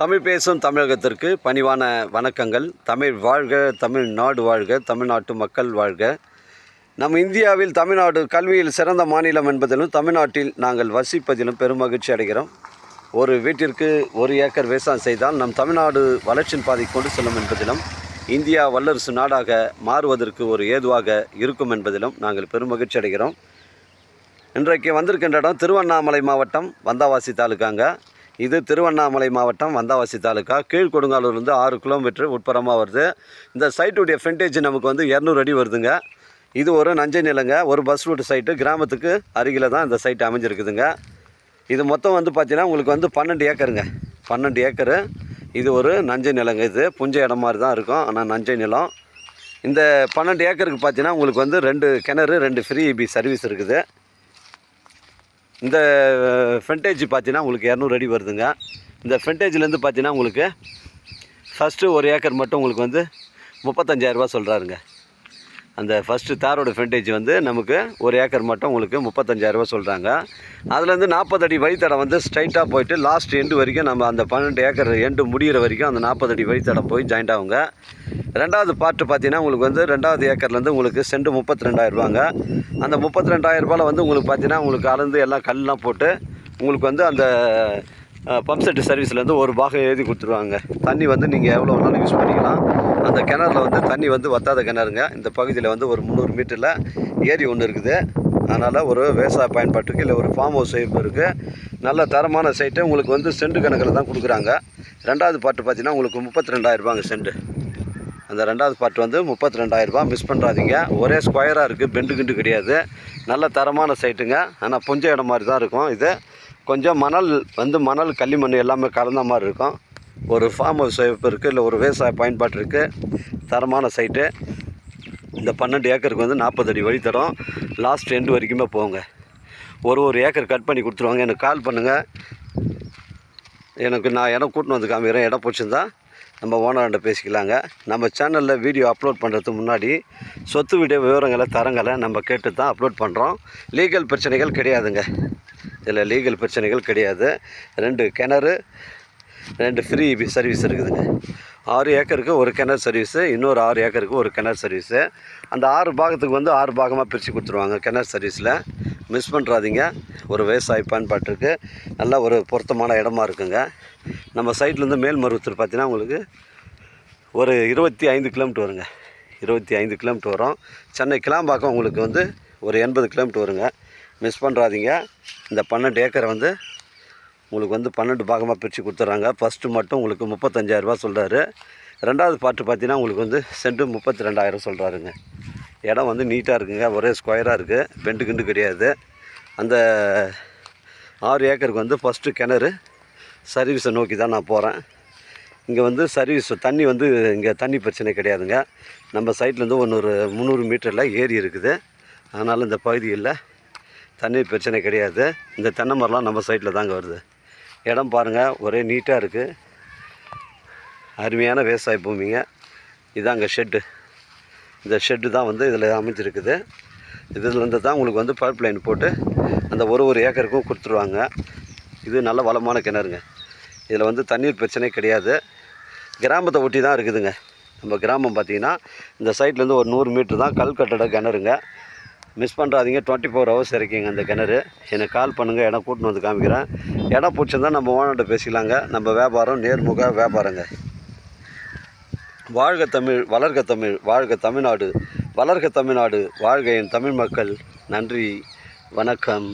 தமிழ் பேசும் தமிழகத்திற்கு பணிவான வணக்கங்கள். தமிழ் வாழ்க, தமிழ்நாடு வாழ்க, தமிழ்நாட்டு மக்கள் வாழ்க. நம் இந்தியாவில் தமிழ்நாடு கல்வியில் சிறந்த மாநிலம் என்பதிலும் தமிழ்நாட்டில் நாங்கள் வசிப்பதிலும் பெரும் மகிழ்ச்சி அடைகிறோம். ஒரு வீட்டிற்கு 1 ஏக்கர் விவசாயம் செய்தால் நம் தமிழ்நாடு வளர்ச்சியின் பாதை கொண்டு செல்லும் என்பதிலும் இந்தியா வல்லரசு நாடாக மாறுவதற்கு ஒரு ஏதுவாக இருக்கும் என்பதிலும் நாங்கள் பெரும் மகிழ்ச்சி அடைகிறோம். இன்றைக்கு வந்திருக்கின்ற இடம் திருவண்ணாமலை மாவட்டம் வந்தாவாசி தாலுக்காங்க. இது திருவண்ணாமலை மாவட்டம் வந்தாவாசி தாலுக்கா. கீழ்கொடுங்காலூர்லேருந்து 6 கிலோமீட்டர் உட்புறமாக வருது. இந்த சைட்டுடைய ஃப்ரண்டேஜ் நமக்கு 200 அடி வருதுங்க. இது ஒரு நஞ்சை நிலங்க, ஒரு பஸ் ரூட் சைட்டு. கிராமத்துக்கு அருகில் தான் இந்த சைட்டு அமைஞ்சிருக்குதுங்க. இது மொத்தம் பார்த்தீங்கன்னா உங்களுக்கு 12 ஏக்கருங்க. 12 ஏக்கரு. இது ஒரு நஞ்சை நிலங்க. இது புஞ்சை இடம் மாதிரி தான் இருக்கும், ஆனால் நஞ்சை நிலம். இந்த 12 ஏக்கருக்கு பார்த்தீங்கன்னா உங்களுக்கு 2 கிணறு, 2 ஃப்ரீ இபி சர்வீஸ் இருக்குது. இந்த ஃப்ரண்டேஜ் பார்த்தீங்கன்னா உங்களுக்கு 200 அடி வருதுங்க. இந்த ஃப்ரண்டேஜ்லேருந்து பார்த்தீங்கன்னா உங்களுக்கு ஃபஸ்ட்டு 1 ஏக்கர் மட்டும் உங்களுக்கு 35,000 சொல்கிறாருங்க. அந்த ஃபஸ்ட்டு தாரோட ஃப்ரண்டேஜ் நமக்கு 1 ஏக்கர் மட்டும் உங்களுக்கு 35,000 சொல்கிறாங்க. அதுலேருந்து 40 அடி வழித்தடம் ஸ்ட்ரைட்டாக போயிட்டு லாஸ்ட் எண்டு வரைக்கும் நம்ம அந்த 12 ஏக்கர் எண்டு முடிகிற வரைக்கும் அந்த 40 அடி வழித்தடம் போய் ஜாயிண்ட் ஆகுங்க. ரெண்டாவது பார்ட்டு பார்த்தீங்கன்னா உங்களுக்கு 2வது ஏக்கர்லேருந்து உங்களுக்கு சென்ட் 32,000 அந்த 32,000 உங்களுக்கு பார்த்தீங்கன்னா உங்களுக்கு அளந்து எல்லாம் கல்லாம் போட்டு உங்களுக்கு அந்த பம்ப் செட்டு சர்வீஸ்லேருந்து ஒரு பாகம் எழுதி கொடுத்துருவாங்க. தண்ணி நீங்கள் எவ்வளோ வேணாலும் யூஸ் பண்ணிக்கலாம். அந்த கிணறுல தண்ணி வத்தாத கிணறுங்க. இந்த பகுதியில் ஒரு 300 மீட்டரில் ஏரி ஒன்று இருக்குது. அதனால் ஒரு விவசாய பயன்பாட்டுக்கு இல்லை ஒரு ஃபார்ம் ஹவுஸ் இருக்குது. நல்ல தரமான சைட்டு. உங்களுக்கு சென்ட் கணக்கில் தான் கொடுக்குறாங்க. ரெண்டாவது பார்ட்டு பார்த்தீங்கன்னா உங்களுக்கு 32,000 சென்ட். அந்த ரெண்டாவது பார்ட் 32,000. மிஸ் பண்ணுறாதீங்க. ஒரே ஸ்கொயராக இருக்குது, பெண்டு கிண்டு கிடையாது. நல்ல தரமான சைட்டுங்க. ஆனால் புஞ்ச இடம் மாதிரி தான் இருக்கும். இது கொஞ்சம் மணல் மணல் களிமண் எல்லாமே கலந்த மாதிரி இருக்கும். ஒரு ஃபார்ம் ஹவுஸ் இருக்குது, இல்லை ஒரு விவசாய பயன்பாட்டு இருக்குது. தரமான சைட்டு. இந்த 12 ஏக்கருக்கு 40 அடி வழித்தடம் லாஸ்ட் எண்டு வரைக்குமே போங்க. ஒரு ஏக்கர் கட் பண்ணி கொடுத்துருவாங்க. எனக்கு கால் பண்ணுங்கள். நான் இடம் கூட்டின்னு காமிக்கிறேன். இடம் பிடிச்சிருந்தா நம்ம ஓனர்கிட்ட பேசிக்கலாங்க. நம்ம சேனலில் வீடியோ அப்லோட் பண்ணுறதுக்கு முன்னாடி சொத்து வீடியோ விவரங்களை தரங்களை நம்ம கேட்டு தான் அப்லோட் பண்ணுறோம். லீகல் பிரச்சனைகள் கிடையாதுங்க. இதில் லீகல் பிரச்சனைகள் கிடையாது. 2 கிணறு, 2 ஃப்ரீ சர்வீஸ் இருக்குதுங்க. 6 ஏக்கருக்கு 1 கிணறு சர்வீஸு, இன்னொரு 6 ஏக்கருக்கு 1 கிணறு சர்வீஸு. அந்த 6 பாகத்துக்கு 6 பாகமாக பிரித்து கொடுத்துருவாங்க கிணறு சர்வீஸில். மிஸ் பண்ணுறாதீங்க. ஒரு விவசாய பயன்பாட்டிற்கு நல்ல ஒரு பொருத்தமான இடமா இருக்குங்க. நம்ம சைட்லேருந்து மேல்மருவத்தூர் பார்த்தீங்கன்னா உங்களுக்கு ஒரு 25 கிலோமீட்டர் வருங்க. 25 கிலோமீட்டர் வரும். சென்னை கிளாம்பாக்கம் உங்களுக்கு ஒரு 80 கிலோமீட்டர் வருங்க. மிஸ் பண்ணுறாதீங்க. இந்த 12 ஏக்கரை உங்களுக்கு 12 பாகமாக பிரித்து கொடுத்துட்றாங்க. ஃபஸ்ட்டு மட்டும் உங்களுக்கு 35,000 சொல்கிறாரு. ரெண்டாவது பார்ட்டு பார்த்தீங்கன்னா உங்களுக்கு சென்ட் 32,000 சொல்கிறாருங்க. இடம் நீட்டாக இருக்குங்க. ஒரே ஸ்கொயராக இருக்குது, பெண்டு கிண்டு கிடையாது. அந்த 6 ஏக்கருக்கு ஃபஸ்ட்டு கிணறு சர்வீஸை நோக்கி தான் நான் போகிறேன். இங்கே சர்வீஸ் தண்ணி இங்கே தண்ணி பிரச்சனை கிடையாதுங்க. நம்ம சைட்லேருந்து ஒரு 300 மீட்டரில் ஏரி இருக்குது. அதனால் இந்த பகுதியில் தண்ணீர் பிரச்சனை கிடையாது. இந்த தென்னை மரம்லாம் நம்ம சைட்டில் தாங்க வருது. இடம் பாருங்கள், ஒரே நீட்டாக இருக்குது. அருமையான விவசாய பூமிங்க. இதாங்க ஷெட்டு. இந்த ஷெட்டு தான் இதில் அமைஞ்சிருக்குது. இதுலேருந்து தான் உங்களுக்கு பைப் லைன் போட்டு அந்த ஒரு ஏக்கருக்கும் கொடுத்துருவாங்க. இது நல்ல வளமான கிணறுங்க. இதில் தண்ணீர் பிரச்சனை கிடையாது. கிராமத்தை ஒட்டி தான் இருக்குதுங்க. நம்ம கிராமம் பார்த்திங்கன்னா இந்த சைட்லேருந்து ஒரு 100 மீட்ரு தான் கல் கட்டட கிணறுங்க. மிஸ் பண்ணுறாதீங்க. 24 ஹவர்ஸ் இருக்குங்க அந்த கிணறு. எனக்கு கால் பண்ணுங்கள். இடம் கூட்டின்னு காமிக்கிறேன். இடம் பிடிச்சிருந்தா நம்ம ஓனர்கிட்ட பேசிக்கலாங்க. நம்ம வியாபாரம் நேர்முக வியாபாரங்க. வாழ்க தமிழ், வளர்க தமிழ், வாழ்க தமிழ்நாடு, வளர்க தமிழ்நாடு, வாழ்க என் தமிழ் மக்கள். நன்றி, வணக்கம்.